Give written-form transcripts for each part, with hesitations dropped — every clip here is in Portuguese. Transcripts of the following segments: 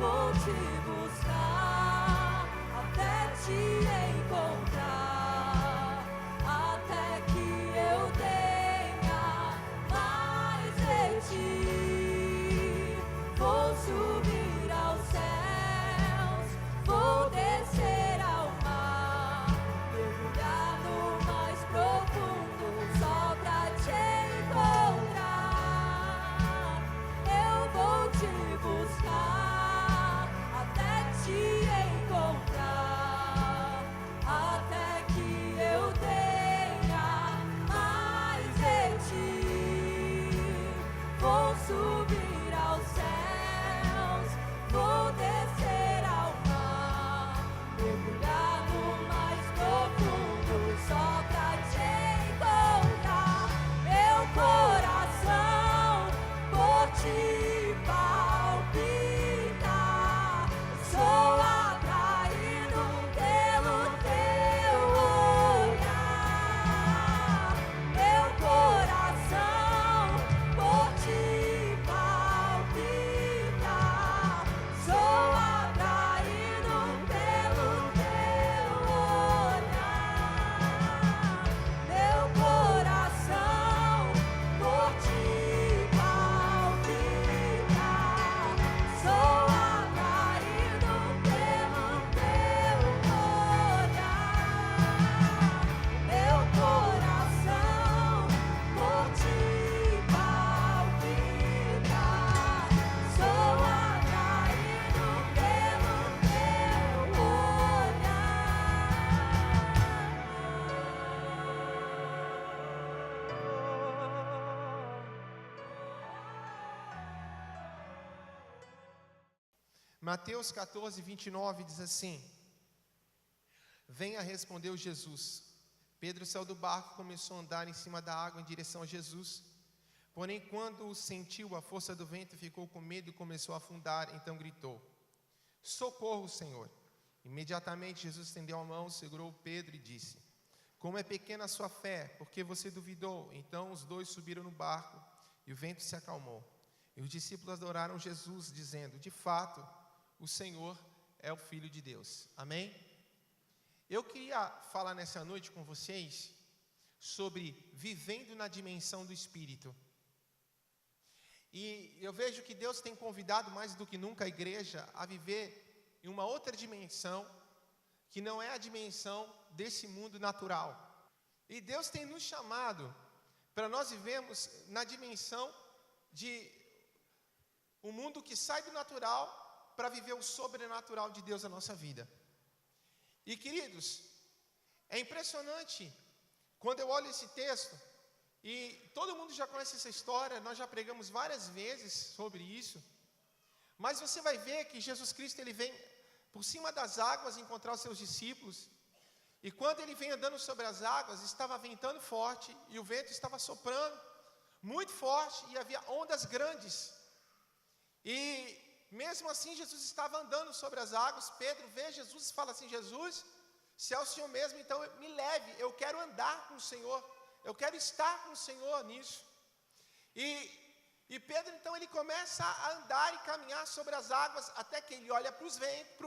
vou te buscar até te encontrar, até que eu tenha mais de ti. Vou subir aos céus, vou descer ao mar, mergulhar no mais profundo só pra te encontrar. Eu vou te buscar até te encontrar, até que eu tenha mais de ti. Vou subir aos céus, vou descer ao mar, mergulhar no mais profundo só pra te encontrar. Meu coração por ti palpita, sou atraído pelo teu olhar. Meu coração por ti palpita, sou atraído pelo teu olhar. Meu coração por ti palpita, sou atraído pelo teu olhar. Meu coração por ti palpita, sou atraído pelo teu Mateus 14, 29 diz assim: Venha, respondeu Jesus. Pedro saiu do barco e começou a andar em cima da água em direção a Jesus. Porém, quando sentiu a força do vento, ficou com medo e começou a afundar. Então gritou: Socorro, Senhor! Imediatamente Jesus estendeu a mão, segurou Pedro e disse: Como é pequena a sua fé, porque você duvidou? Então os dois subiram no barco e o vento se acalmou. E os discípulos adoraram Jesus, dizendo: De fato, o Senhor é o Filho de Deus. Amém? Eu queria falar nessa noite com vocês sobre vivendo na dimensão do Espírito. E eu vejo que Deus tem convidado mais do que nunca a igreja a viver em uma outra dimensão, que não é a dimensão desse mundo natural. E Deus tem nos chamado para nós vivermos na dimensão de um mundo que sai do natural para viver o sobrenatural de Deus na nossa vida. E queridos, é impressionante quando eu olho esse texto, e todo mundo já conhece essa história, nós já pregamos várias vezes sobre isso, mas você vai ver que Jesus Cristo, ele vem por cima das águas encontrar os seus discípulos, e quando ele vem andando sobre as águas, estava ventando forte, e o vento estava soprando muito forte, e havia ondas grandes, e mesmo assim Jesus estava andando sobre as águas. Pedro vê Jesus e fala assim: Jesus, se é o Senhor mesmo, então me leve, eu quero andar com o Senhor, eu quero estar com o Senhor nisso. E Pedro então ele começa a andar e caminhar sobre as águas, até que ele olha para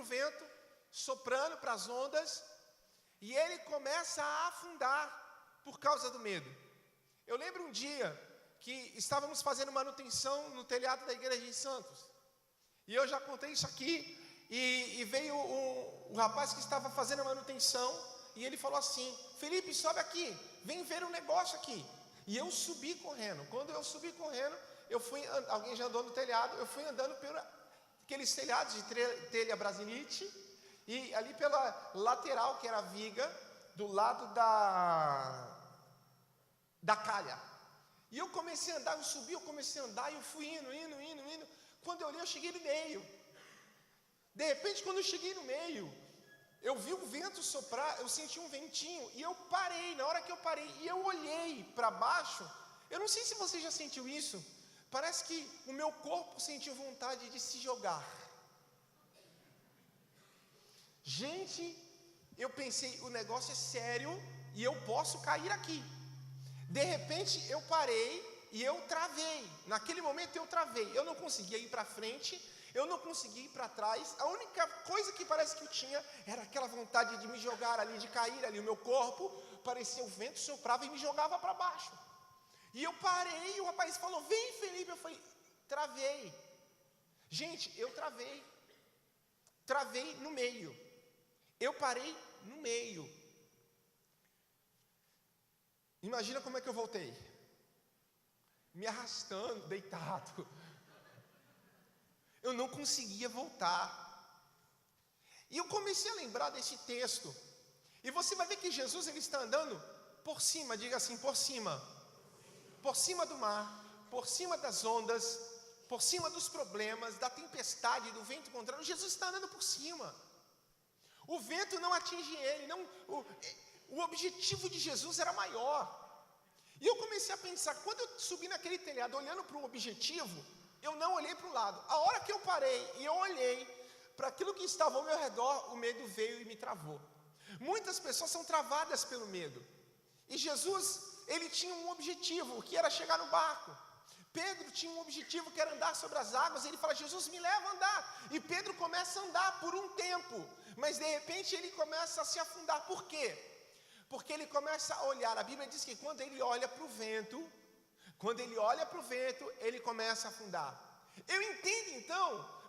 o vento, soprando para as ondas, e ele começa a afundar por causa do medo. Eu lembro um dia que estávamos fazendo manutenção no telhado da igreja de Santos, e eu já contei isso aqui, e veio o rapaz que estava fazendo a manutenção, e ele falou assim: Felipe, sobe aqui, vem ver um negócio aqui. E eu subi correndo. Quando eu subi correndo, alguém já andou no telhado, eu fui andando por aqueles telhados de telha brasilite, e ali pela lateral, que era a viga, do lado da calha. E eu comecei a andar, eu subi, eu comecei a andar, e eu fui indo. Quando eu olhei, eu cheguei no meio. De repente, quando eu cheguei no meio, eu vi o vento soprar, eu senti um ventinho, e eu parei. Na hora que eu parei, e eu olhei para baixo, eu não sei se você já sentiu isso, parece que o meu corpo sentiu vontade de se jogar. Gente, eu pensei, o negócio é sério, e eu posso cair aqui. De repente, eu parei, e eu travei. Naquele momento eu travei, eu não conseguia ir para frente, Eu não conseguia ir para trás. A única coisa que parece que eu tinha era aquela vontade de me jogar ali, de cair ali. O meu corpo parecia, o vento soprava e me jogava para baixo. E eu parei e o rapaz falou: vem, Felipe. Eu falei: travei. Gente, eu travei. Travei no meio. Eu parei no meio. Imagina como é que eu voltei. Me arrastando, deitado. Eu não conseguia voltar. E eu comecei a lembrar desse texto. E você vai ver que Jesus, ele está andando por cima, diga assim, por cima. Por cima do mar, por cima das ondas, por cima dos problemas, da tempestade, do vento contrário. Jesus está andando por cima. O vento não atinge ele. O objetivo de Jesus era maior. E eu comecei a pensar, quando eu subi naquele telhado, olhando para um objetivo, eu não olhei para o lado. A hora que eu parei e eu olhei para aquilo que estava ao meu redor, o medo veio e me travou. Muitas pessoas são travadas pelo medo. E Jesus, ele tinha um objetivo, que era chegar no barco. Pedro tinha um objetivo, que era andar sobre as águas. Ele fala: Jesus, me leva a andar. E Pedro começa a andar por um tempo. Mas de repente ele começa a se afundar. Por quê? Porque ele começa a olhar. A Bíblia diz que quando ele olha para o vento, ele começa a afundar. Eu entendo então,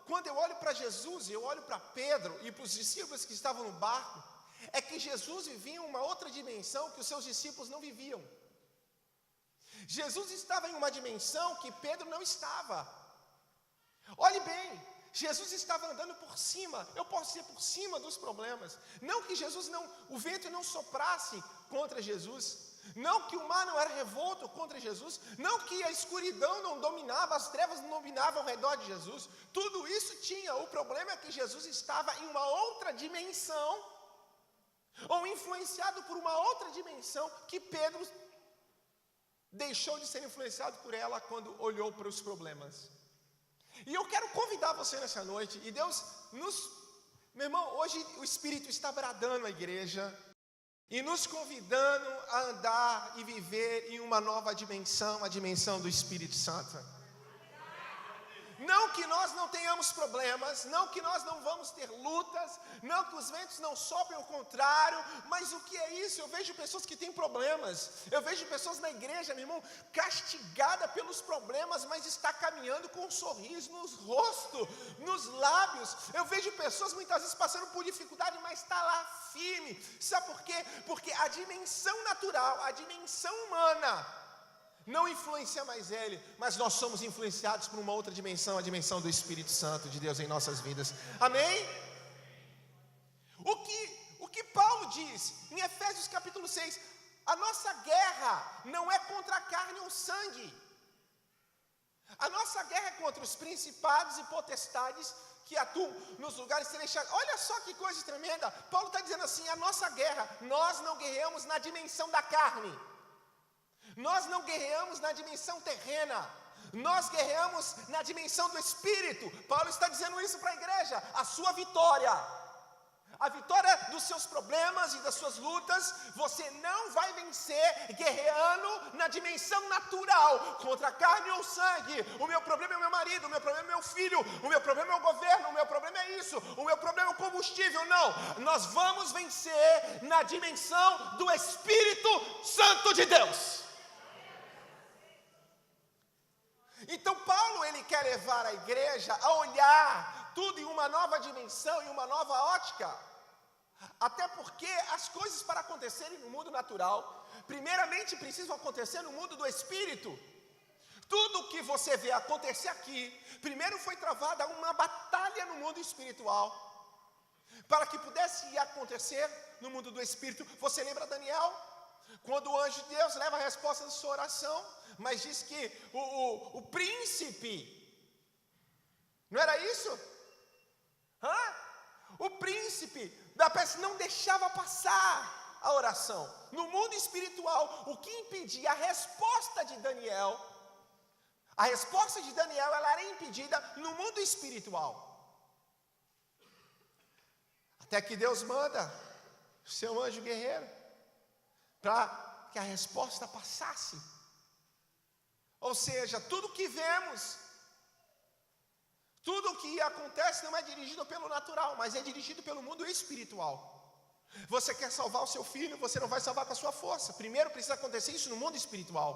quando eu olho para Jesus, eu olho para Pedro e para os discípulos que estavam no barco, é que Jesus vivia uma outra dimensão que os seus discípulos não viviam. Jesus estava em uma dimensão que Pedro não estava. Olhe bem, Jesus estava andando por cima. Eu posso ir por cima dos problemas. Não que o vento não soprasse contra Jesus. Não que o mar não era revolto contra Jesus. Não que a escuridão não dominava, as trevas não dominavam ao redor de Jesus. Tudo isso tinha. O problema é que Jesus estava em uma outra dimensão, ou influenciado por uma outra dimensão, que Pedro deixou de ser influenciado por ela quando olhou para os problemas. E eu quero convidar você nessa noite, e Deus meu irmão, hoje o Espírito está bradando a igreja, e nos convidando a andar e viver em uma nova dimensão, a dimensão do Espírito Santo. Não que nós não tenhamos problemas, não que nós não vamos ter lutas, não que os ventos não soprem ao contrário, mas o que é isso? Eu vejo pessoas que têm problemas, eu vejo pessoas na igreja, meu irmão, castigada pelos problemas, mas está caminhando com um sorriso no rosto, nos lábios. Eu vejo pessoas muitas vezes passando por dificuldade, mas está lá firme. Sabe por quê? Porque a dimensão natural, a dimensão humana, não influencia mais ele, mas nós somos influenciados por uma outra dimensão, a dimensão do Espírito Santo de Deus em nossas vidas. Amém? O que Paulo diz em Efésios capítulo 6, a nossa guerra não é contra a carne ou sangue. A nossa guerra é contra os principados e potestades que atuam nos lugares celestiais. Olha só que coisa tremenda. Paulo está dizendo assim: a nossa guerra, nós não guerreamos na dimensão da carne. Nós não guerreamos na dimensão terrena, nós guerreamos na dimensão do Espírito. Paulo está dizendo isso para a igreja. A sua vitória, a vitória dos seus problemas e das suas lutas, você não vai vencer guerreando na dimensão natural, contra a carne ou sangue. O meu problema é o meu marido, o meu problema é meu filho, o meu problema é o governo, o meu problema é isso, o meu problema é o combustível. Não, nós vamos vencer na dimensão do Espírito Santo de Deus. Então Paulo, ele quer levar a igreja a olhar tudo em uma nova dimensão, em uma nova ótica. Até porque as coisas, para acontecerem no mundo natural, primeiramente precisam acontecer no mundo do Espírito. Tudo que você vê acontecer aqui, primeiro foi travada uma batalha no mundo espiritual, para que pudesse acontecer no mundo do Espírito. Você lembra Daniel? Quando o anjo de Deus leva a resposta da sua oração, mas diz que o príncipe, não era isso? O príncipe da peça não deixava passar a oração. No mundo espiritual, o que impedia a resposta de Daniel, ela era impedida no mundo espiritual. Até que Deus manda o seu anjo guerreiro para que a resposta passasse. Ou seja, tudo que vemos, Tudo o que acontece não é dirigido pelo natural, mas é dirigido pelo mundo espiritual. Você quer salvar o seu filho, você não vai salvar com a sua força. Primeiro precisa acontecer isso no mundo espiritual.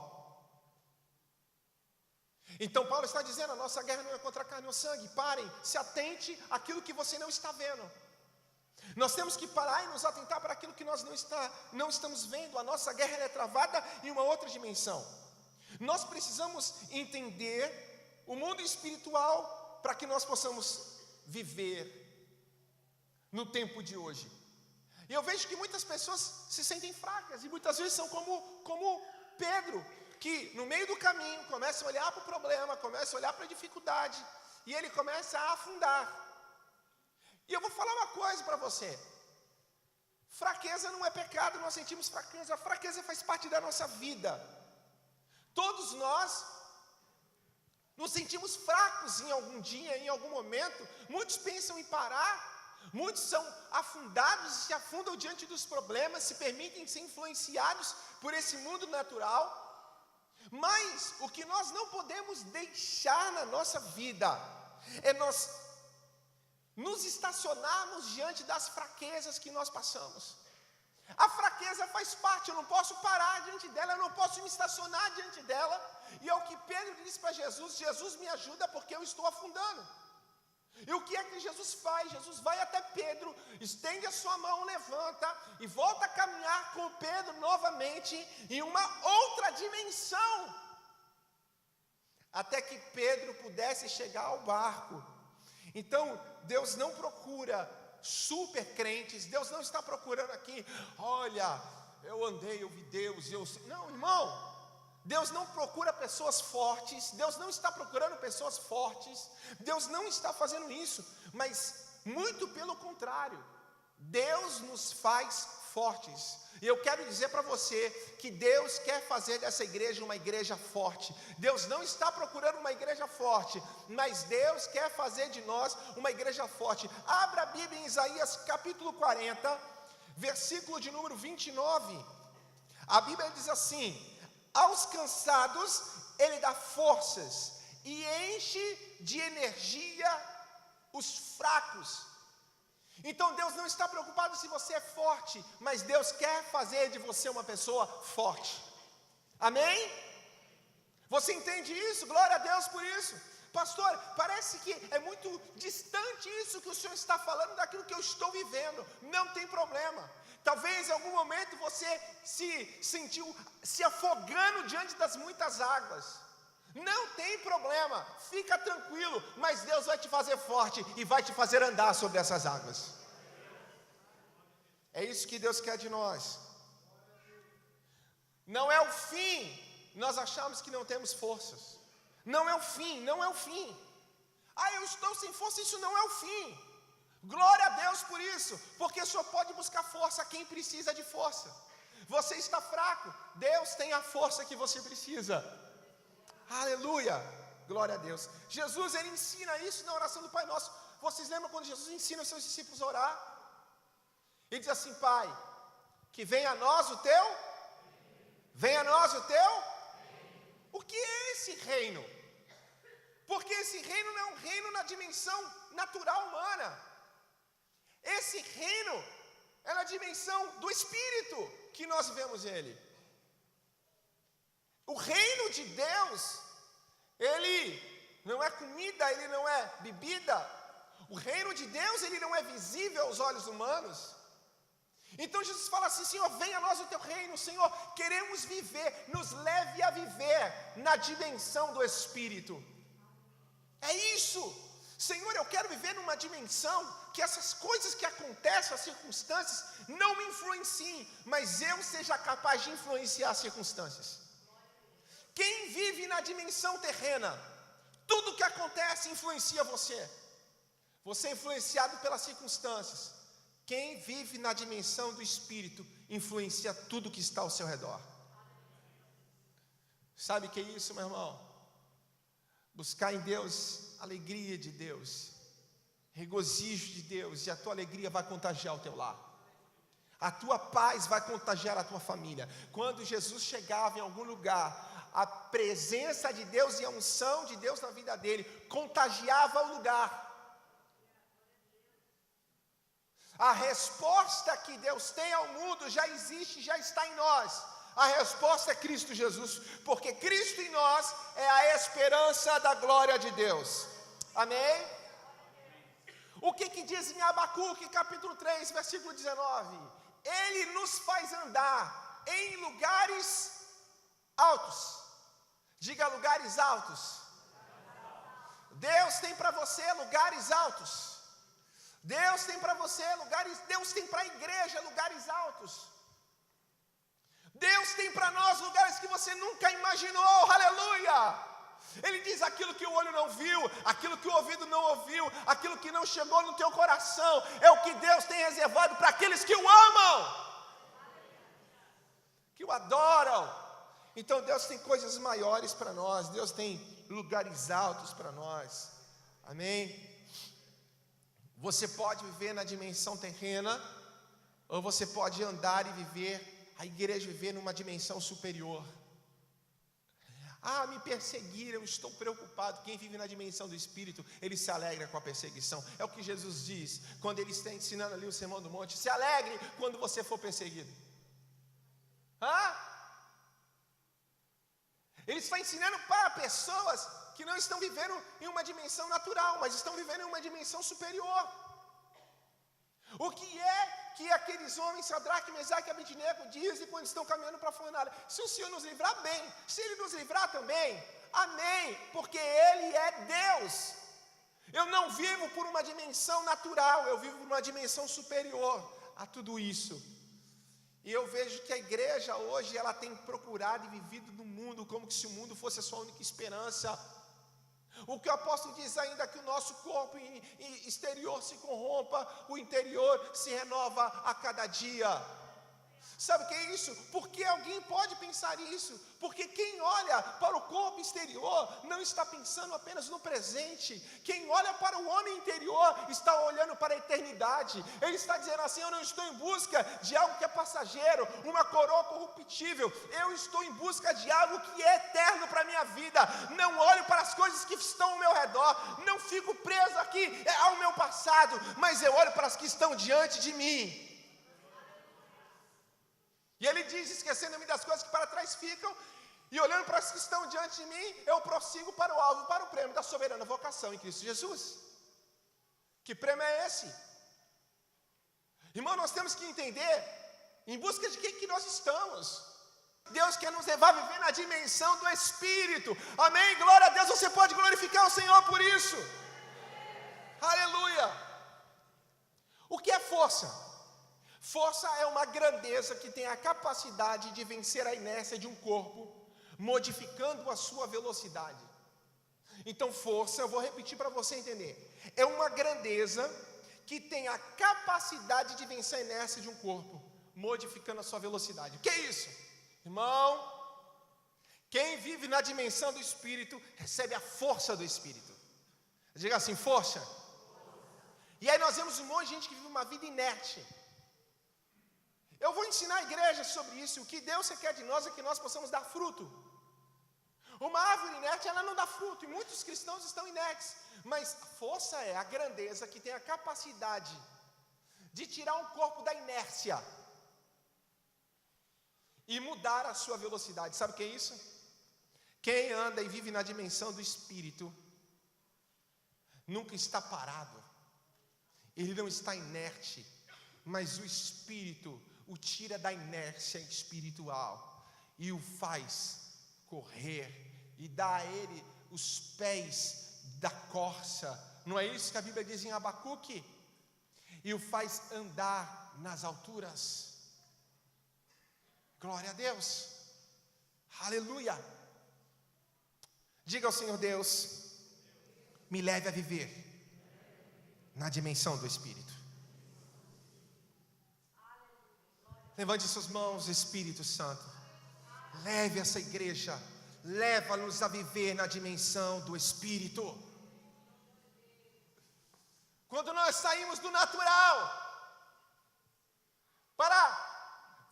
Então Paulo está dizendo, a nossa guerra não é contra a carne ou sangue. Parem, se atente àquilo que você não está vendo. Nós temos que parar e nos atentar para aquilo que nós não estamos vendo. A nossa guerra é travada em uma outra dimensão. Nós precisamos entender o mundo espiritual para que nós possamos viver no tempo de hoje. E eu vejo que muitas pessoas se sentem fracas, e muitas vezes são como Pedro, que no meio do caminho começa a olhar para o problema, começa a olhar para a dificuldade, e ele começa a afundar. E eu vou falar uma coisa para você: fraqueza não é pecado, nós sentimos fraqueza, a fraqueza faz parte da nossa vida. Todos nós nos sentimos fracos em algum dia, em algum momento. Muitos pensam em parar, muitos são afundados e se afundam diante dos problemas, se permitem ser influenciados por esse mundo natural. Mas o que nós não podemos deixar na nossa vida é nós nos estacionarmos diante das fraquezas que nós passamos. A fraqueza faz parte, eu não posso parar diante dela, eu não posso me estacionar diante dela. E é o que Pedro disse para Jesus: Jesus, me ajuda porque eu estou afundando. E o que é que Jesus faz? Jesus vai até Pedro, estende a sua mão, levanta e volta a caminhar com Pedro novamente em uma outra dimensão, até que Pedro pudesse chegar ao barco. Então Deus não procura super crentes, Deus não está procurando aqui, olha, eu andei, eu vi Deus, não, irmão. Deus não procura pessoas fortes, Deus não está procurando pessoas fortes, Deus não está fazendo isso, mas muito pelo contrário, Deus nos faz fortes. E eu quero dizer para você que Deus quer fazer dessa igreja uma igreja forte. Deus não está procurando uma igreja forte, mas Deus quer fazer de nós uma igreja forte. Abra a Bíblia em Isaías capítulo 40, versículo de número 29. A Bíblia diz assim: aos cansados Ele dá forças e enche de energia os fracos. Então Deus não está preocupado se você é forte, mas Deus quer fazer de você uma pessoa forte. Amém? Você entende isso? Glória a Deus por isso. Pastor, parece que é muito distante isso que o Senhor está falando daquilo que eu estou vivendo. Não tem problema. Talvez em algum momento você se sentiu se afogando diante das muitas águas. Não tem problema, fica tranquilo, mas Deus vai te fazer forte e vai te fazer andar sobre essas águas. É isso que Deus quer de nós. Não é o fim nós achamos que não temos forças. Não é o fim, não é o fim. Eu estou sem força, isso não é o fim. Glória a Deus por isso, porque o Senhor pode buscar força a quem precisa de força. Você está fraco, Deus tem a força que você precisa. Aleluia, glória a Deus. Jesus, Ele ensina isso na oração do Pai Nosso. Vocês lembram quando Jesus ensina os seus discípulos a orar? Ele diz assim: Pai, que venha a nós o Teu, venha a nós o Teu. O que é esse reino? Porque esse reino não é um reino na dimensão natural humana. Esse reino é na dimensão do Espírito que nós vivemos Ele. O reino de Deus, Ele não é comida, Ele não é bebida. O reino de Deus, Ele não é visível aos olhos humanos. Então Jesus fala assim: Senhor, venha a nós o Teu reino. Senhor, queremos viver, nos leve a viver na dimensão do Espírito. É isso. Senhor, eu quero viver numa dimensão que essas coisas que acontecem, as circunstâncias, não me influenciem, mas eu seja capaz de influenciar as circunstâncias. Quem vive na dimensão terrena, tudo que acontece influencia você. Você é influenciado pelas circunstâncias. Quem vive na dimensão do Espírito influencia tudo que está ao seu redor. Sabe o que é isso, meu irmão? Buscar em Deus a alegria de Deus, regozijo de Deus, e a tua alegria vai contagiar o teu lar. A tua paz vai contagiar a tua família. Quando Jesus chegava em algum lugar, a presença de Deus e a unção de Deus na vida dele contagiava o lugar. A resposta que Deus tem ao mundo já existe, já está em nós. A resposta é Cristo Jesus, porque Cristo em nós é a esperança da glória de Deus. Amém? O que diz em Abacuque, capítulo 3, versículo 19? Ele nos faz andar em lugares altos. Diga lugares altos. Deus tem para você lugares altos. Deus tem para você lugares, Deus tem para a igreja lugares altos. Deus tem para nós lugares que você nunca imaginou, aleluia. Ele diz aquilo que o olho não viu, aquilo que o ouvido não ouviu, aquilo que não chegou no teu coração, é o que Deus tem reservado para aqueles que o amam, que o adoram. Então Deus tem coisas maiores para nós, Deus tem lugares altos para nós, amém? Você pode viver na dimensão terrena, ou você pode andar e viver, a igreja viver numa dimensão superior. Ah, me perseguiram, eu estou preocupado. Quem vive na dimensão do Espírito, ele se alegra com a perseguição. É o que Jesus diz, quando ele está ensinando ali o Sermão do Monte. Se alegre quando você for perseguido. Ele está ensinando para pessoas que não estão vivendo em uma dimensão natural, mas estão vivendo em uma dimensão superior. O que é que aqueles homens, Sadraque, Mesaque e Abednego, dizem quando estão caminhando para a fornalha? Se o Senhor nos livrar, bem. Se Ele nos livrar também, amém, porque Ele é Deus. Eu não vivo por uma dimensão natural, eu vivo por uma dimensão superior a tudo isso. E eu vejo que a igreja hoje, ela tem procurado e vivido no mundo como se o mundo fosse a sua única esperança. O que o apóstolo diz ainda, que o nosso corpo exterior se corrompa, o interior se renova a cada dia. Sabe o que é isso? Porque alguém pode pensar isso? Porque quem olha para o corpo exterior não está pensando apenas no presente. Quem olha para o homem interior está olhando para a eternidade. Ele está dizendo assim: eu não estou em busca de algo que é passageiro, uma coroa corruptível. Eu estou em busca de algo que é eterno para a minha vida. Não olho para as coisas que estão ao meu redor, não fico preso aqui ao meu passado, mas eu olho para as que estão diante de mim. E ele diz: esquecendo-me das coisas que para trás ficam, e olhando para as que estão diante de mim, eu prossigo para o alvo, para o prêmio da soberana vocação em Cristo Jesus. Que prêmio é esse? Irmão, nós temos que entender em busca de que nós estamos. Deus quer nos levar a viver na dimensão do Espírito, amém? Glória a Deus. Você pode glorificar o Senhor por isso, aleluia. O que é força? Força é uma grandeza que tem a capacidade de vencer a inércia de um corpo, modificando a sua velocidade. Então força, eu vou repetir para você entender, é uma grandeza que tem a capacidade de vencer a inércia de um corpo, modificando a sua velocidade. O que é isso? Irmão, quem vive na dimensão do Espírito, recebe a força do Espírito. Diga assim, força. E aí nós vemos um monte de gente que vive uma vida inerte. Eu vou ensinar a igreja sobre isso. O que Deus quer de nós é que nós possamos dar fruto. Uma árvore inerte, ela não dá fruto, e muitos cristãos estão inertes. Mas a força é a grandeza que tem a capacidade de tirar um corpo da inércia e mudar a sua velocidade. Sabe o que é isso? Quem anda e vive na dimensão do Espírito nunca está parado. Ele não está inerte, mas o Espírito o tira da inércia espiritual e o faz correr e dá a ele os pés da corça. Não é isso que a Bíblia diz em Abacuque? E o faz andar nas alturas. Glória a Deus, aleluia. Diga ao Senhor: Deus, me leve a viver na dimensão do Espírito. Levante suas mãos, Espírito Santo. Leve essa igreja, leva-nos a viver na dimensão do Espírito. Quando nós saímos do natural para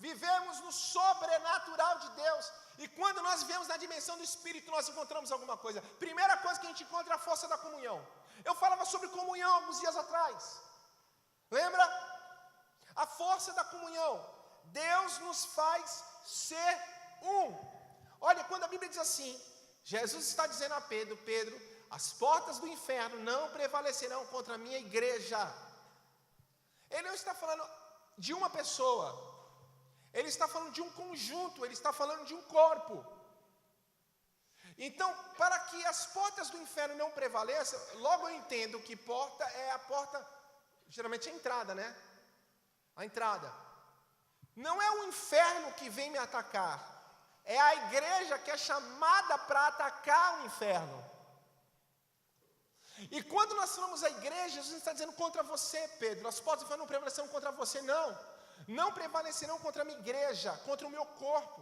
vivermos no sobrenatural de Deus, E quando nós vivemos na dimensão do Espírito, nós encontramos alguma coisa. Primeira coisa que a gente encontra é a força da comunhão. Eu falava sobre comunhão alguns dias atrás. Lembra? A força da comunhão. Deus nos faz ser um. Olha, quando a Bíblia diz assim, Jesus está dizendo a Pedro, Pedro, as portas do inferno não prevalecerão contra a minha igreja. Ele não está falando de uma pessoa. Ele está falando de um conjunto, ele está falando de um corpo. Então, para que as portas do inferno não prevaleçam, logo eu entendo que porta é a porta, geralmente é a entrada, né? A entrada. Não é o inferno que vem me atacar, é a igreja que é chamada para atacar o inferno. E quando nós falamos a igreja, Jesus está dizendo contra você, Pedro, as portas do inferno não prevalecerão contra você, não prevalecerão contra a minha igreja, contra o meu corpo.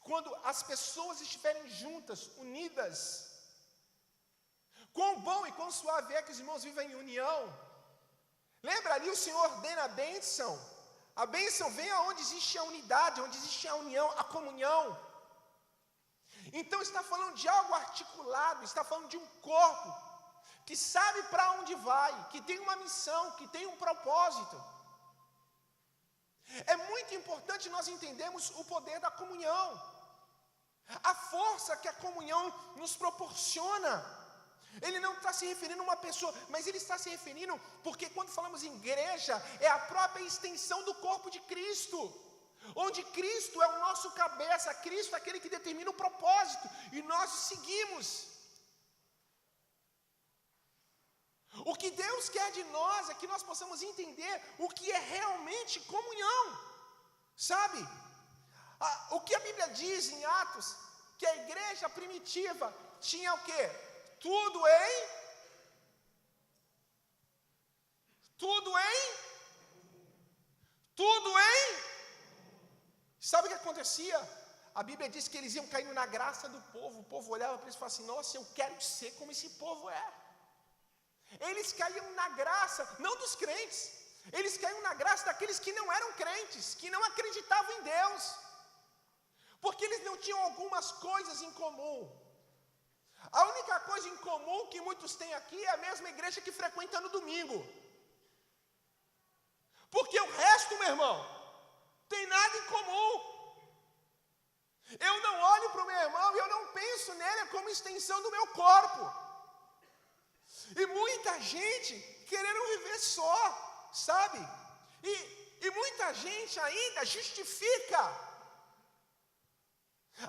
Quando as pessoas estiverem juntas, unidas, quão bom e quão suave é que os irmãos vivem em união. Lembra ali, o Senhor ordena a bênção vem aonde existe a unidade, onde existe a união, a comunhão. Então está falando de algo articulado, está falando de um corpo, que sabe para onde vai, que tem uma missão, que tem um propósito. É muito importante nós entendermos o poder da comunhão, a força que a comunhão nos proporciona. Ele não está se referindo a uma pessoa, mas ele está se referindo, porque quando falamos em igreja, é a própria extensão do corpo de Cristo, onde Cristo é o nosso cabeça, Cristo é aquele que determina o propósito, e nós o seguimos. O que Deus quer de nós é que nós possamos entender o que é realmente comunhão, sabe? O que a Bíblia diz em Atos, que a igreja primitiva tinha o quê? Tudo em. Sabe o que acontecia? A Bíblia diz que eles iam caindo na graça do povo. O povo olhava para eles e falava assim, nossa, eu quero ser como esse povo é. Eles caíam na graça, não dos crentes, eles caíam na graça daqueles que não eram crentes, que não acreditavam em Deus, porque eles não tinham algumas coisas em comum. A única coisa em comum que muitos têm aqui é a mesma igreja que frequenta no domingo, porque o resto, meu irmão, tem nada em comum. Eu não olho para o meu irmão e eu não penso nele como extensão do meu corpo. E muita gente querendo viver só, sabe? E muita gente ainda justifica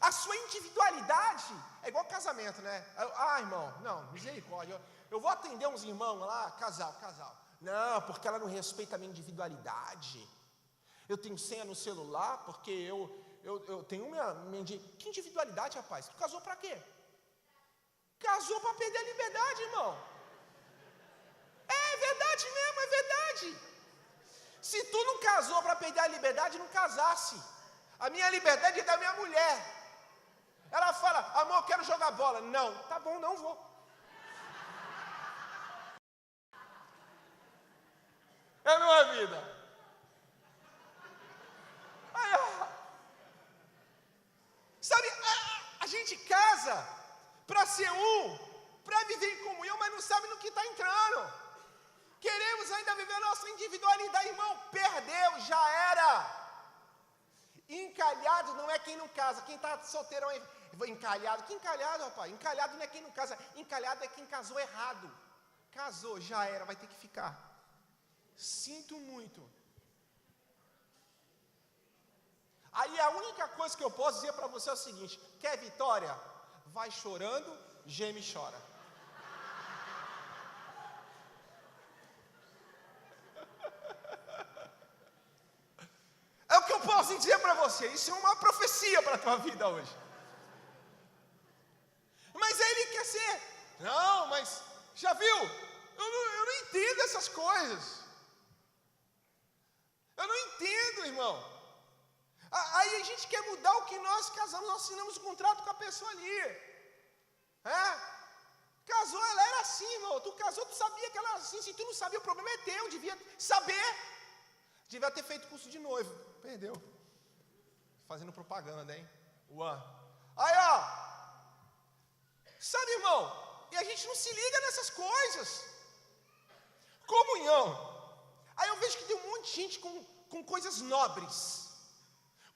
a sua individualidade. É igual casamento, né? Irmão, não, misericórdia, eu vou atender uns irmãos lá, casal. Não, porque ela não respeita a minha individualidade. Eu tenho senha no celular porque eu tenho minha... Que individualidade, rapaz? Tu casou para quê? Casou para perder a liberdade, irmão. É verdade mesmo, é verdade. Se tu não casou para perder a liberdade, não casasse. A minha liberdade é da minha mulher. Ela fala, amor, eu quero jogar bola. Não, tá bom, não vou. É a minha vida. Sabe, a gente casa para ser para viver em comunhão, mas não sabe no que está entrando. Queremos ainda viver a nossa individualidade, irmão, perdeu, já era. Encalhado não é quem não casa, quem está solteirão aí, encalhado, que encalhado, rapaz? Encalhado não é quem não casa, encalhado é quem casou errado. Casou, já era, vai ter que ficar. Sinto muito. Aí a única coisa que eu posso dizer para você é o seguinte: quer vitória? Vai chorando, geme e chora. É o que eu posso dizer para você. Isso é uma profecia para a tua vida hoje. Mas ele quer ser. Não, mas já viu? Eu não entendo essas coisas. Eu não entendo, irmão. Aí a gente quer mudar o que nós casamos, nós assinamos um contrato com a pessoa ali. Casou, ela era assim, irmão. Tu casou, tu sabia que ela era assim. Se tu não sabia, o problema é teu. Devia saber. Devia ter feito curso de noivo. Perdeu. Fazendo propaganda, hein? Aí, sabe, irmão, e a gente não se liga nessas coisas. Comunhão. Aí eu vejo que tem um monte de gente com coisas nobres,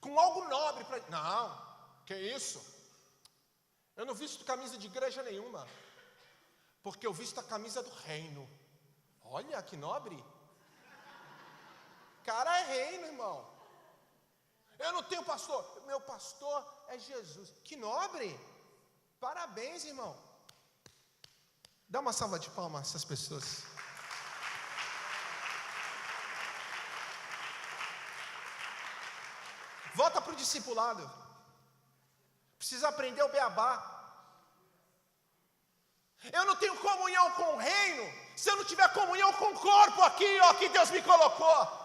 com algo nobre para... Não, que isso? Eu não visto camisa de igreja nenhuma, porque eu visto a camisa do reino. Olha que nobre. Cara, é reino, irmão. Eu não tenho pastor, meu pastor é Jesus. Que nobre. Parabéns, irmão. Dá uma salva de palmas a essas pessoas. Volta para o discipulado. Precisa aprender o beabá. Eu não tenho comunhão com o reino se eu não tiver comunhão com o corpo aqui, que Deus me colocou.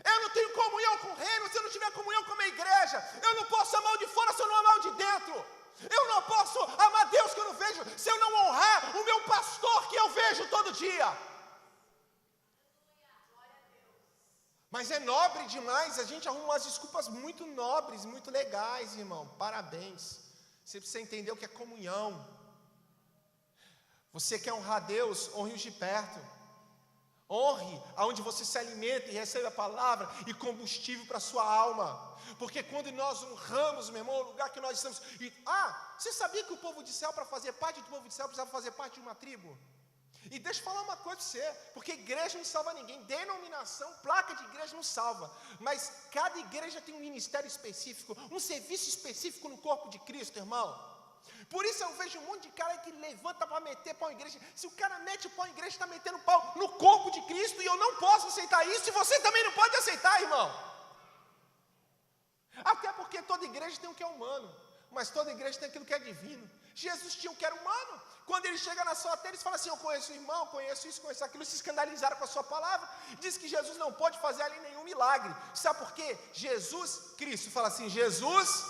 Eu não tenho comunhão com o reino se eu não tiver comunhão com a minha igreja. Eu não posso amar o de fora se eu não amar o de dentro. Eu não posso amar Deus que eu não vejo se eu não honrar o meu pastor que eu vejo todo dia. Mas é nobre demais, a gente arruma umas desculpas muito nobres, muito legais, irmão. Parabéns. Você precisa entender o que é comunhão. Você quer honrar Deus, honre-os de perto. Honre aonde você se alimenta e recebe a palavra e combustível para a sua alma. Porque quando nós honramos, meu irmão, o lugar que nós estamos... você sabia que o povo de Israel, para fazer parte do povo de Israel, precisava fazer parte de uma tribo? E deixa eu falar uma coisa para você, porque igreja não salva ninguém, denominação, placa de igreja não salva, mas cada igreja tem um ministério específico, um serviço específico no corpo de Cristo, irmão. Por isso eu vejo um monte de cara que levanta para meter pau em igreja. Se o cara mete pau em igreja, está metendo pau no corpo de Cristo, e eu não posso aceitar isso, e você também não pode aceitar, irmão. Até porque toda igreja tem o que é humano, mas toda igreja tem aquilo que é divino. Jesus tinha o que era humano. Quando ele chega na sua terra, ele fala assim: eu conheço o irmão, conheço isso, conheço aquilo. Se escandalizaram com a sua palavra. Diz que Jesus não pode fazer ali nenhum milagre. Sabe por quê? Jesus Cristo. Fala assim: Jesus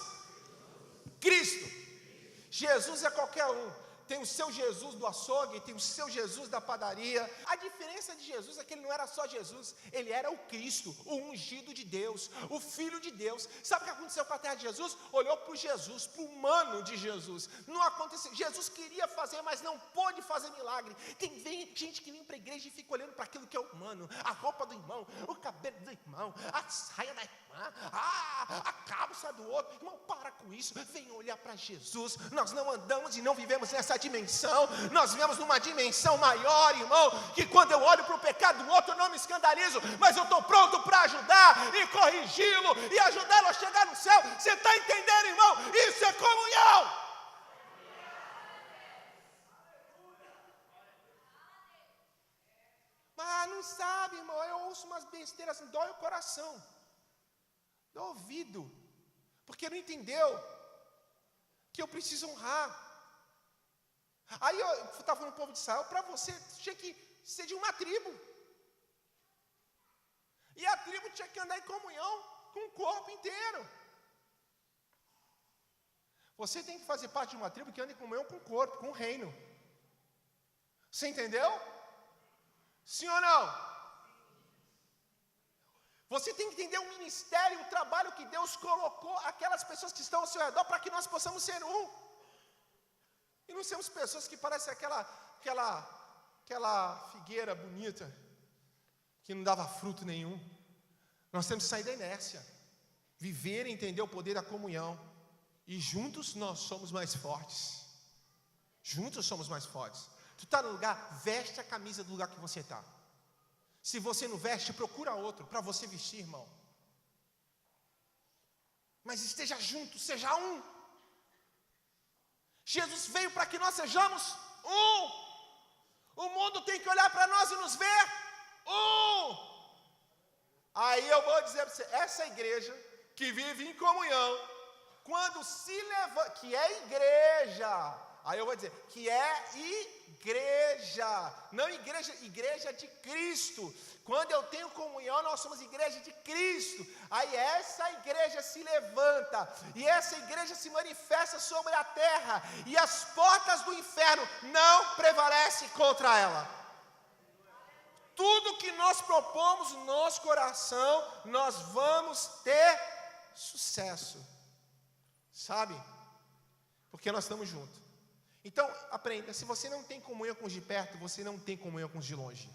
Cristo. Jesus é qualquer um. Tem o seu Jesus do açougue, tem o seu Jesus da padaria. A diferença de Jesus é que ele não era só Jesus, ele era o Cristo, o ungido de Deus, o Filho de Deus. Sabe o que aconteceu com a terra de Jesus? Olhou para o Jesus, para o humano de Jesus. Não aconteceu. Jesus queria fazer, mas não pôde fazer milagre. Tem gente que vem para a igreja e fica olhando para aquilo que é humano. A roupa do irmão, o cabelo do irmão, a saia da irmã, a calça do outro. Irmão, para com isso. Vem olhar para Jesus. Nós não andamos e não vivemos nessa dimensão. Nós vivemos numa dimensão maior, irmão, que quando eu olho para o pecado do outro eu não me escandalizo, mas eu estou pronto para ajudar e corrigi-lo e ajudá-lo a chegar no céu. Você está entendendo, irmão? Isso é comunhão. Mas não sabe, irmão, eu ouço umas besteiras assim, dói o coração, dá ouvido, porque não entendeu que eu preciso honrar. Aí eu estava falando com o povo de Israel, para você tinha que ser de uma tribo. E a tribo tinha que andar em comunhão com o corpo inteiro. Você tem que fazer parte de uma tribo que anda em comunhão com o corpo, com o reino. Você entendeu? Sim ou não? Você tem que entender o ministério, o trabalho que Deus colocou, aquelas pessoas que estão ao seu redor, para que nós possamos ser um. E não sermos pessoas que parecem aquela figueira bonita, que não dava fruto nenhum. Nós temos que sair da inércia, viver e entender o poder da comunhão. E juntos nós somos mais fortes. Juntos somos mais fortes. Tu está no lugar, veste a camisa do lugar que você está. Se você não veste, procura outro para você vestir, irmão. Mas esteja junto, seja um. Jesus veio para que nós sejamos um. O mundo tem que olhar para nós e nos ver um. Aí eu vou dizer para você, essa igreja que vive em comunhão, quando se levanta, que é igreja, aí eu vou dizer, que é igreja, não igreja de Cristo. Quando eu tenho comunhão, nós somos igreja de Cristo. Aí essa igreja se levanta, e essa igreja se manifesta sobre a terra, e as portas do inferno não prevalecem contra ela. Tudo que nós propomos no nosso coração, nós vamos ter sucesso. Sabe? Porque nós estamos juntos. Então, aprenda, se você não tem comunhão com os de perto, você não tem comunhão com os de longe.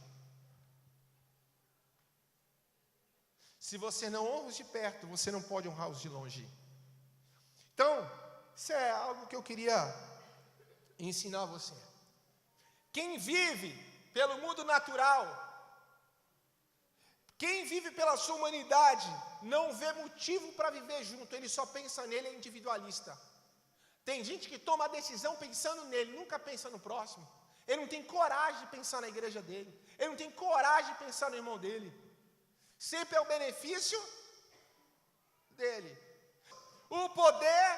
Se você não honra os de perto, você não pode honrar os de longe. Então, isso é algo que eu queria ensinar a você. Quem vive pelo mundo natural, quem vive pela sua humanidade, não vê motivo para viver junto, ele só pensa nele, é individualista. Tem gente que toma a decisão pensando nele, nunca pensa no próximo. Ele não tem coragem de pensar na igreja dele, ele não tem coragem de pensar no irmão dele. Sempre é o benefício dele. O poder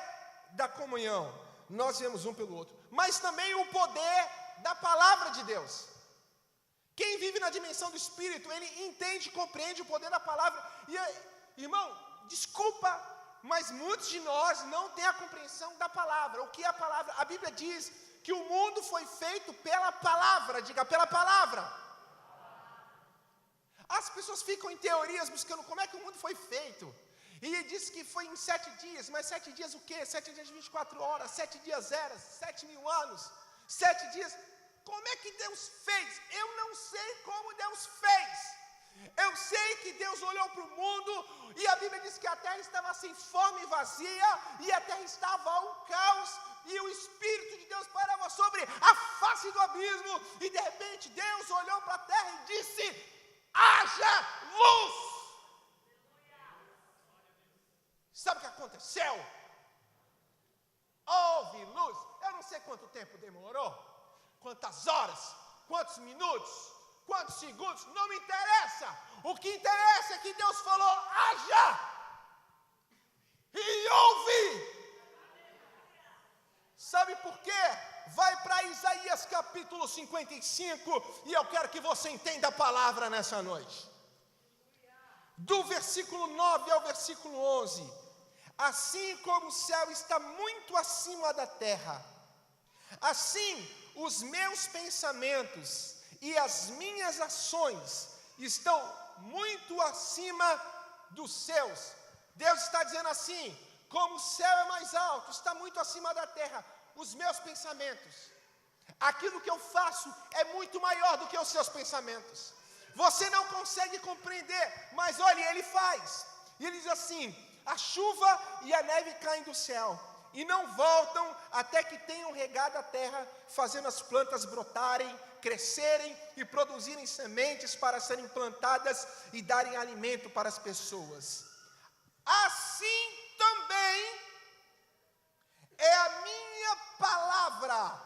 da comunhão, nós vemos um pelo outro, mas também o poder da palavra de Deus. Quem vive na dimensão do Espírito, ele entende e compreende o poder da palavra. E, irmão, desculpa, mas muitos de nós não têm a compreensão da palavra. O que é a palavra? A Bíblia diz que o mundo foi feito pela palavra. Diga, pela palavra. As pessoas ficam em teorias buscando como é que o mundo foi feito. E diz que foi em 7 dias, mas 7 dias o quê? 7 dias de 24 horas, 7 dias eras, 7.000 anos, 7 dias. Como é que Deus fez? Eu não sei como Deus fez. Eu sei que Deus olhou para o mundo e a Bíblia diz que a terra estava sem forma e vazia, e a terra estava um caos, e o Espírito de Deus parava sobre a face do abismo, e de repente Deus olhou para a terra e disse: haja luz! Sabe o que aconteceu? Houve luz. Eu não sei quanto tempo demorou, quantas horas, quantos minutos, quantos segundos, não me interessa. O que interessa é que Deus falou: haja! E houve. Sabe por quê? Vai para Isaías capítulo 55, e eu quero que você entenda a palavra nessa noite. Do versículo 9 ao versículo 11. Assim como o céu está muito acima da terra, assim os meus pensamentos e as minhas ações estão muito acima dos seus. Deus está dizendo assim: como o céu é mais alto, está muito acima da terra, os meus pensamentos, aquilo que eu faço é muito maior do que os seus pensamentos. Você não consegue compreender, mas olha, Ele faz. E Ele diz assim: a chuva e a neve caem do céu e não voltam até que tenham regado a terra, fazendo as plantas brotarem, crescerem e produzirem sementes para serem plantadas e darem alimento para as pessoas. Assim também é a minha palavra.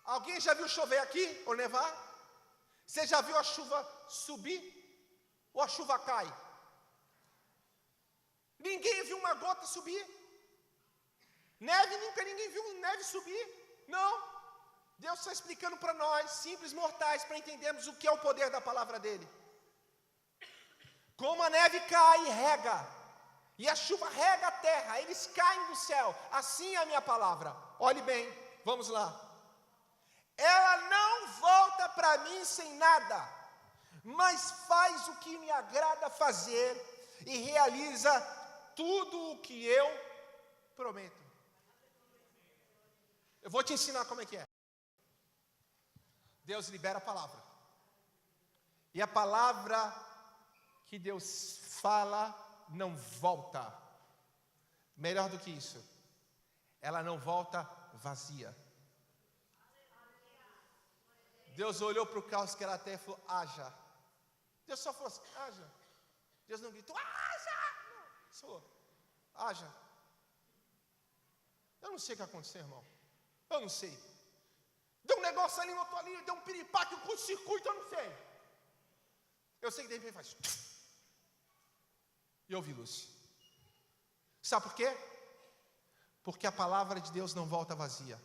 Alguém já viu chover aqui ou nevar? Você já viu a chuva subir ou a chuva cai? Ninguém viu uma gota subir. Neve, nunca ninguém viu neve subir. Não. Deus está explicando para nós, simples mortais, para entendermos o que é o poder da palavra dele. Como a neve cai e rega, e a chuva rega a terra, eles caem do céu, assim é a minha palavra. Olhe bem, vamos lá. Ela não volta para mim sem nada, mas faz o que me agrada fazer e realiza tudo o que eu prometo. Eu vou te ensinar como é que é. Deus libera a palavra. E a palavra que Deus fala não volta. Melhor do que isso, ela não volta vazia. Deus olhou para o caos que era a terra e falou: haja. Deus só falou assim: haja. Deus não gritou: haja. Não, falou: haja. Eu não sei o que aconteceu, irmão. Eu não sei. Deu um negócio ali, outro ali, deu um piripaque, um curto-circuito, eu não sei. Eu sei que de repente faz. E houve luz. Sabe por quê? Porque a palavra de Deus não volta vazia.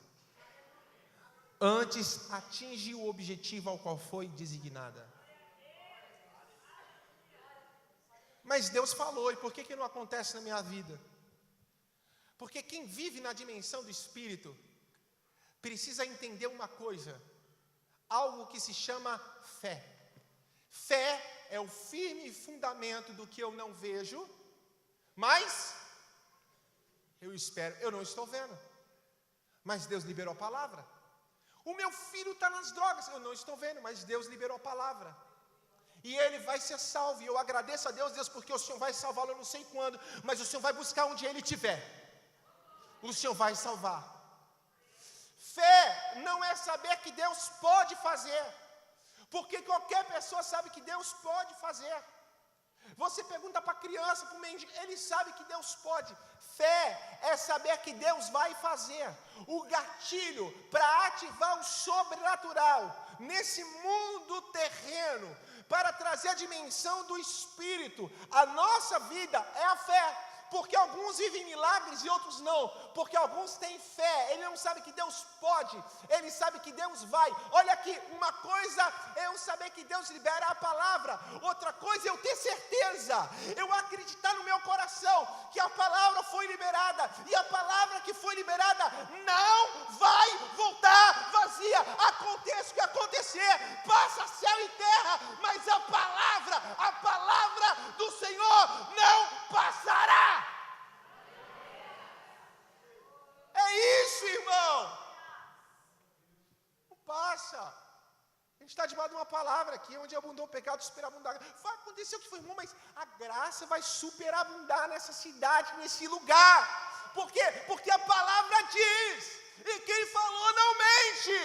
Antes atinge o objetivo ao qual foi designada. Mas Deus falou, e por que não acontece na minha vida? Porque quem vive na dimensão do Espírito precisa entender uma coisa, algo que se chama fé. Fé é o firme fundamento do que eu não vejo, mas Eu espero, eu não estou vendo. Mas Deus liberou a palavra. O meu filho está nas drogas, eu não estou vendo, mas Deus liberou a palavra. E ele vai ser salvo. E eu agradeço a Deus, Deus, porque o Senhor vai salvá-lo, eu não sei quando, mas o Senhor vai buscar onde ele estiver. O Senhor vai salvar. Fé não é saber que Deus pode fazer, porque qualquer pessoa sabe que Deus pode fazer. Você pergunta para a criança, para o mendigo, ele sabe que Deus pode. Fé é saber que Deus vai fazer. O gatilho para ativar o sobrenatural nesse mundo terreno, para trazer a dimensão do Espírito, a nossa vida é a fé. Porque alguns vivem milagres e outros não. Porque alguns têm fé. Ele não sabe que Deus pode. Ele sabe que Deus vai. Olha aqui, uma coisa é eu saber que Deus libera a palavra. Outra coisa é eu ter certeza. Eu acreditar no meu coração que a palavra foi liberada. E a palavra que foi liberada não vai voltar vazia. Aconteça o que acontecer. Passa céu e terra. Mas a palavra do Senhor não passará. É isso, irmão. Não passa. A gente está debaixo de uma palavra aqui, onde abundou o pecado, superabundar. Vai acontecer o que foi, irmão, mas a graça vai superabundar nessa cidade, nesse lugar. Por quê? Porque a palavra diz, e quem falou não mente.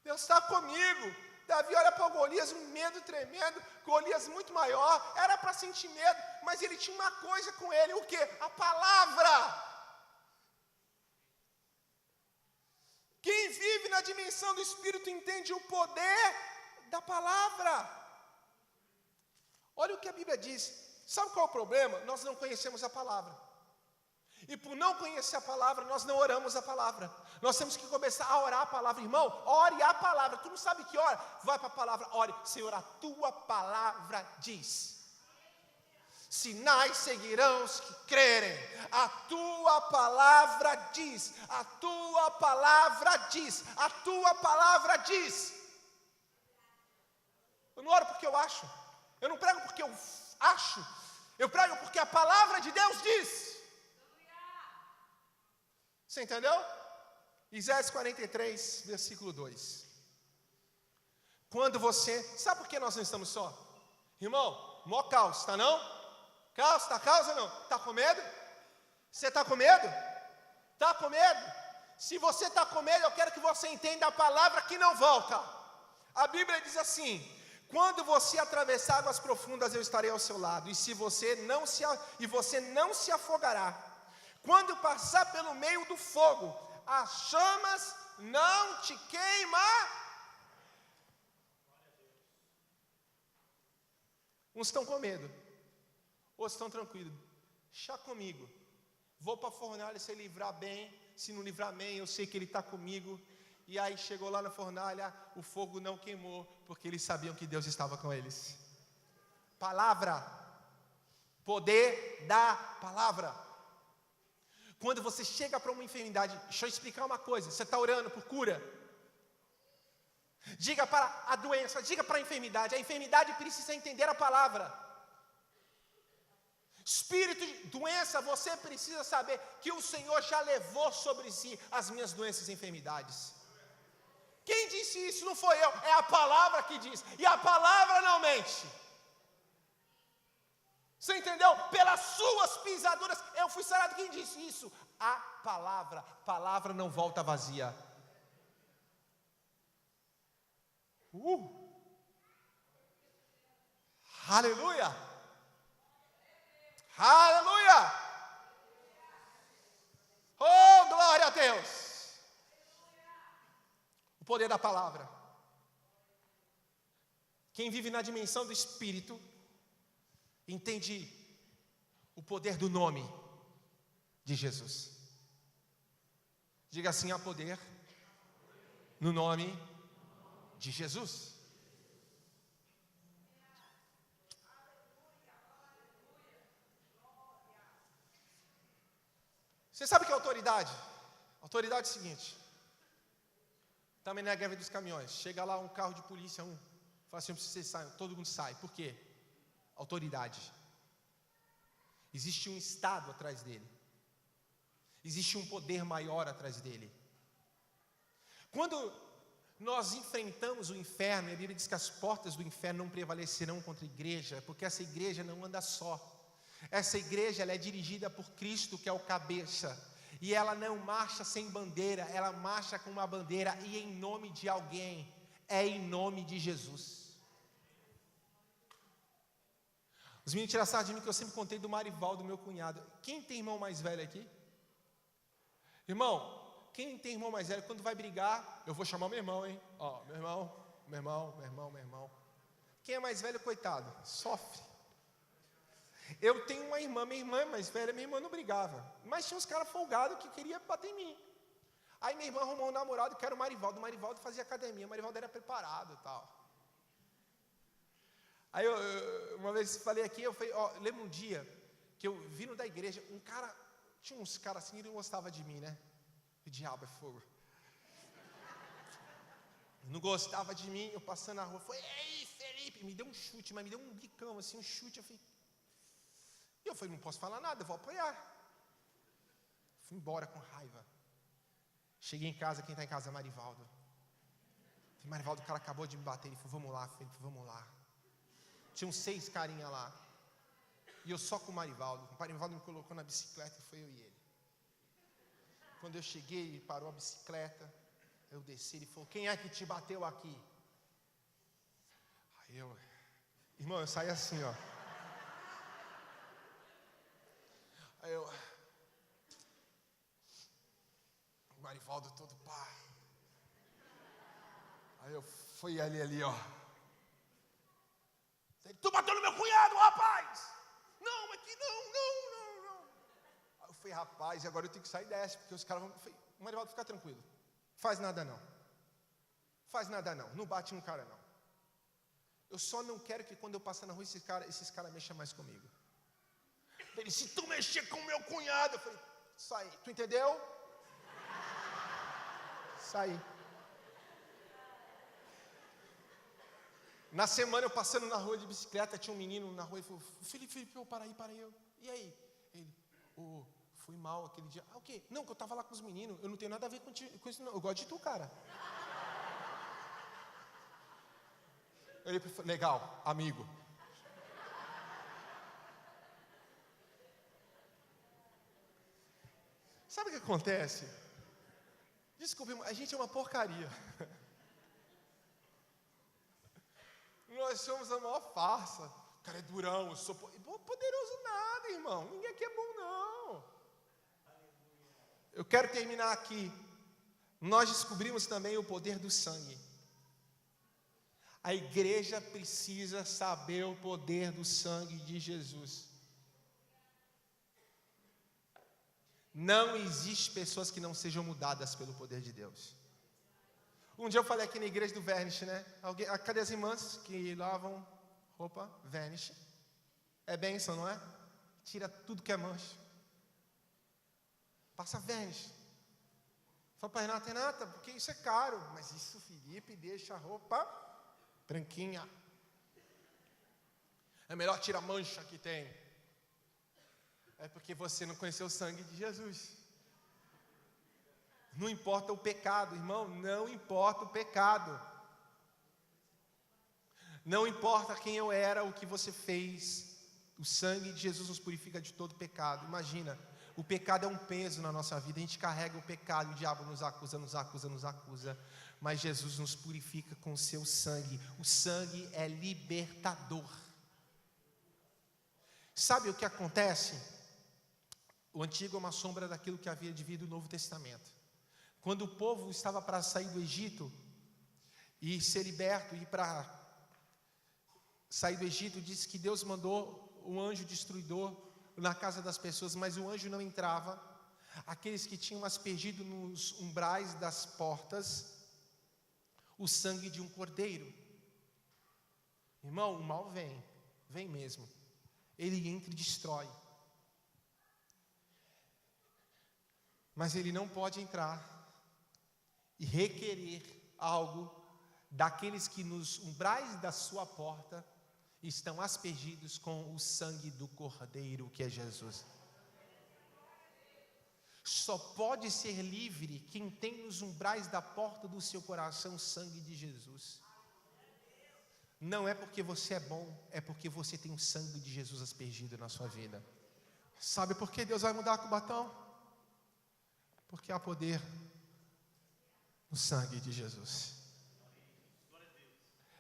Deus está comigo. Davi olha para Golias, um medo tremendo, Golias muito maior, era para sentir medo, mas ele tinha uma coisa com ele, o quê? A palavra. Quem vive na dimensão do Espírito entende o poder da palavra. Olha o que a Bíblia diz. Sabe qual é o problema? Nós não conhecemos a palavra. E por não conhecer a palavra, nós não oramos a palavra. Nós temos que começar a orar a palavra. Irmão, ore a palavra. Tu não sabe que hora? Vai para a palavra, ore. Senhor, a tua palavra diz. Sinais seguirão os que crerem. A tua palavra diz. A tua palavra diz. A tua palavra diz. Eu não oro porque eu acho. Eu não prego porque eu acho. Eu prego porque a palavra de Deus diz. Você entendeu? Isaías 43, versículo 2. Quando você... Sabe por que nós não estamos só? Irmão, mó caos, tá não? Caos, tá caos ou não? Tá com medo? Você tá com medo? Tá com medo? Se você tá com medo, eu quero que você entenda a palavra que não volta. A Bíblia diz assim: quando você atravessar águas profundas, eu estarei ao seu lado. E você não se afogará. Quando passar pelo meio do fogo, as chamas não te queimam. Uns estão com medo, outros estão tranquilos. Chá comigo. Vou para a fornalha se livrar bem. Se não livrar bem, eu sei que Ele está comigo. E aí chegou lá na fornalha, o fogo não queimou, porque eles sabiam que Deus estava com eles. Palavra. Poder da palavra. Quando você chega para uma enfermidade, deixa eu explicar uma coisa, você está orando por cura? Diga para a doença, diga para a enfermidade precisa entender a palavra. Espírito de doença, você precisa saber que o Senhor já levou sobre si as minhas doenças e enfermidades. Quem disse isso não foi eu, é a palavra que diz, e a palavra não mente. Você entendeu? Pelas suas pisaduras eu fui sarado. Quem disse isso? A palavra não volta vazia. Aleluia! Aleluia! Oh, glória a Deus! O poder da palavra. Quem vive na dimensão do Espírito entende o poder do nome de Jesus. Diga assim: há poder no nome de Jesus. Você sabe o que é autoridade? Autoridade é o seguinte. Também na greve dos caminhões. Chega lá um carro de polícia, fala assim: vocês saiam, todo mundo sai. Por quê? Autoridade. Existe um estado atrás dele. Existe um poder maior atrás dele. Quando nós enfrentamos o inferno, e a Bíblia diz que as portas do inferno não prevalecerão contra a igreja, porque essa igreja não anda só. Essa igreja, ela é dirigida por Cristo, que é o cabeça, e ela não marcha sem bandeira, ela marcha com uma bandeira, e em nome de alguém, é em nome de Jesus. Os meninos tiraram sarro de mim, que eu sempre contei do Marivaldo, meu cunhado. Quem tem irmão mais velho aqui? Irmão, quem tem irmão mais velho, quando vai brigar, eu vou chamar meu irmão, hein? Ó, meu irmão. Quem é mais velho, coitado, sofre. Eu tenho uma irmã, minha irmã é mais velha, minha irmã não brigava. Mas tinha uns caras folgados que queriam bater em mim. Aí minha irmã arrumou um namorado que era o Marivaldo. O Marivaldo fazia academia, o Marivaldo era preparado e tal. Aí uma vez falei aqui, eu falei, ó, lembra um dia que eu vindo da igreja, um cara, tinha uns caras assim, ele não gostava de mim, né? O diabo é fogo. Não gostava de mim, eu passando na rua, foi, ei, Felipe, me deu um chute, mas me deu um bicão, assim, um chute, eu falei, e eu falei, não posso falar nada, eu vou apoiar. Fui embora com raiva. Cheguei em casa, quem está em casa é Marivaldo. Falei, Marivaldo, o cara acabou de me bater, ele falou, vamos lá, Felipe, vamos lá. Tinham 6 carinhas lá. E eu só com o Marivaldo. O Marivaldo me colocou na bicicleta e foi eu e ele. Quando eu cheguei, ele parou a bicicleta. Eu desci, ele falou, quem é que te bateu aqui? Aí eu, irmão, eu saí assim, ó. Aí eu, o Marivaldo todo pá. Aí eu fui ali, ó. Tu bateu no meu cunhado, rapaz! Não, aqui não. Aí eu falei, rapaz, agora eu tenho que sair dessa, porque os caras vão... O Marivaldo, fica tranquilo. Faz nada não. Não bate no cara não. Eu só não quero que quando eu passar na rua, esses caras mexam mais comigo. Ele, se tu mexer com o meu cunhado, eu falei, sai, tu entendeu? Saí. Na semana eu passando na rua de bicicleta, tinha um menino na rua e falou, Felipe, para aí. E aí? Ele, fui mal aquele dia. Ah, o quê? Não, que eu estava lá com os meninos, eu não tenho nada a ver com isso não, eu gosto de tu, cara. Ele falou, legal, amigo. Sabe o que acontece? Desculpe, a gente é uma porcaria. Nós somos a maior farsa. O cara é durão, eu sou poderoso nada, irmão. Ninguém aqui é bom, não. Eu quero terminar aqui. Nós descobrimos também o poder do sangue. A igreja precisa saber o poder do sangue de Jesus. Não existe pessoas que não sejam mudadas pelo poder de Deus. Um dia eu falei aqui na igreja do Vanish, né? Cadê as irmãs que lavam roupa? Vanish. É bênção, não é? Tira tudo que é mancha. Passa Vanish. Fala para Renata, porque isso é caro. Mas isso, Felipe, deixa a roupa branquinha. É melhor tirar a mancha que tem. É porque você não conheceu o sangue de Jesus. Não importa o pecado, irmão, não importa o pecado. Não importa quem eu era, o que você fez. O sangue de Jesus nos purifica de todo pecado. Imagina, o pecado é um peso na nossa vida. A gente carrega o pecado, o diabo nos acusa. Mas Jesus nos purifica com o seu sangue. O sangue é libertador. Sabe o que acontece? O antigo é uma sombra daquilo que havia de vir do Novo Testamento. Quando o povo estava para sair do Egito e ser liberto, e para sair do Egito, diz que Deus mandou um anjo destruidor na casa das pessoas, mas o anjo não entrava. Aqueles que tinham aspergido nos umbrais das portas o sangue de um cordeiro. Irmão, o mal vem mesmo. Ele entra e destrói. Mas ele não pode entrar e requerer algo daqueles que nos umbrais da sua porta estão aspergidos com o sangue do Cordeiro, que é Jesus. Só pode ser livre quem tem nos umbrais da porta do seu coração o sangue de Jesus. Não é porque você é bom, é porque você tem o sangue de Jesus aspergido na sua vida. Sabe por que Deus vai mudar Cubatão? Porque há poder no sangue de Jesus.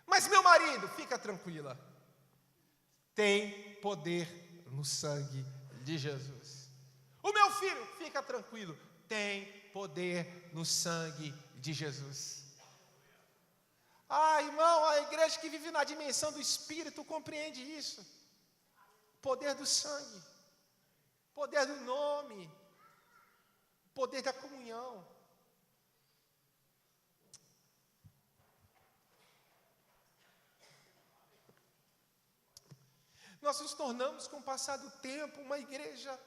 Mas meu marido, fica tranquila, tem poder no sangue de Jesus. O meu filho, fica tranquilo, tem poder no sangue de Jesus. Ah, irmão, a igreja que vive na dimensão do Espírito compreende isso. Poder do sangue, poder do nome, poder da comunhão. Nós nos tornamos, com o passar do tempo, uma igreja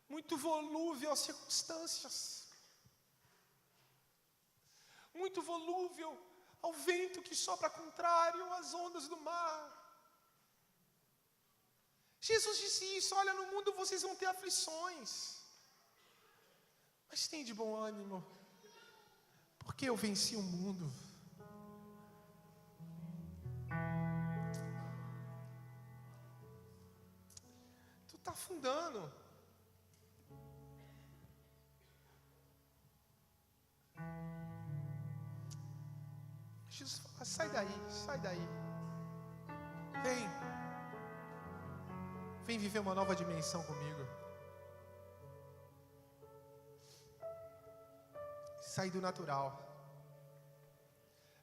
muito volúvel às circunstâncias, muito volúvel ao vento que sopra contrário, às ondas do mar. Jesus disse isso: olha, no mundo vocês vão ter aflições, mas tem de bom ânimo, porque eu venci o mundo. Tu está afundando. Jesus fala: sai daí, sai daí. Vem viver uma nova dimensão comigo. Sai do natural.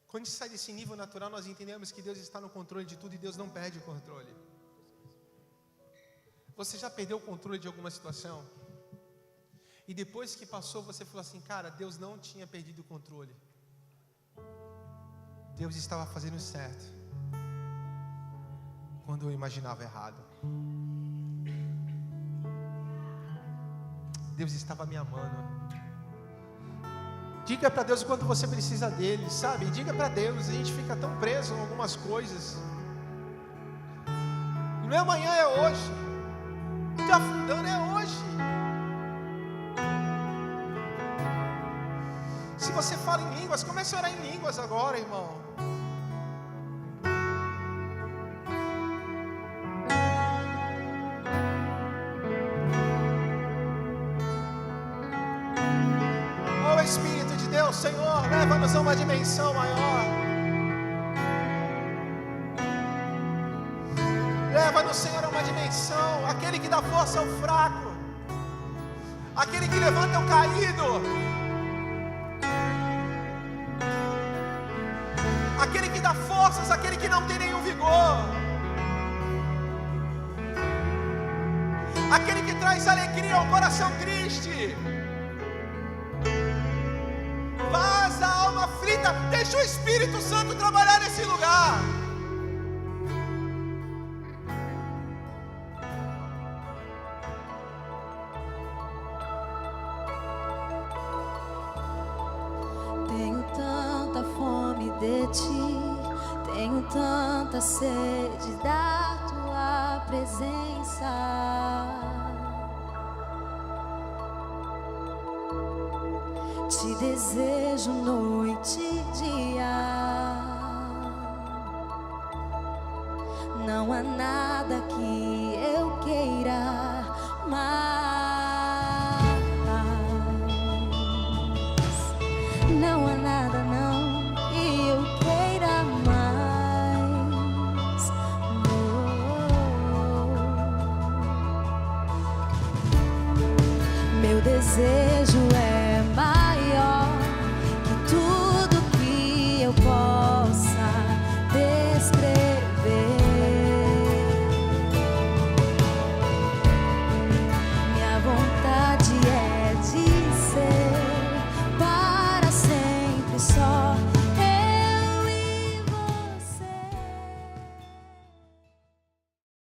Quando a gente sai desse nível natural, nós entendemos que Deus está no controle de tudo e Deus não perde o controle. Você já perdeu o controle de alguma situação? E depois que passou, você falou assim: cara, Deus não tinha perdido o controle. Deus estava fazendo certo quando eu imaginava errado. Deus estava me amando. Diga para Deus o quanto você precisa dele, sabe? Diga para Deus. A gente fica tão preso em algumas coisas. Não é amanhã, é hoje. Te afundando é hoje. Se você fala em línguas, comece a orar em línguas agora, irmão. Oh Espírito de Deus, Senhor, leva-nos a uma dimensão maior. Leva-nos, Senhor, a uma dimensão. Aquele que dá força ao fraco, aquele que levanta o caído, aquele que dá forças àquele que não tem nenhum vigor, aquele que traz alegria ao coração triste. Vaza a alma aflita, deixa o Espírito Santo trabalhar nesse lugar. Tenho tanta fome de ti, tenho tanta sede da tua presença. Te desejo noite e dia. Não há nada que eu queira mais. Não há nada não que eu queira mais. Meu desejo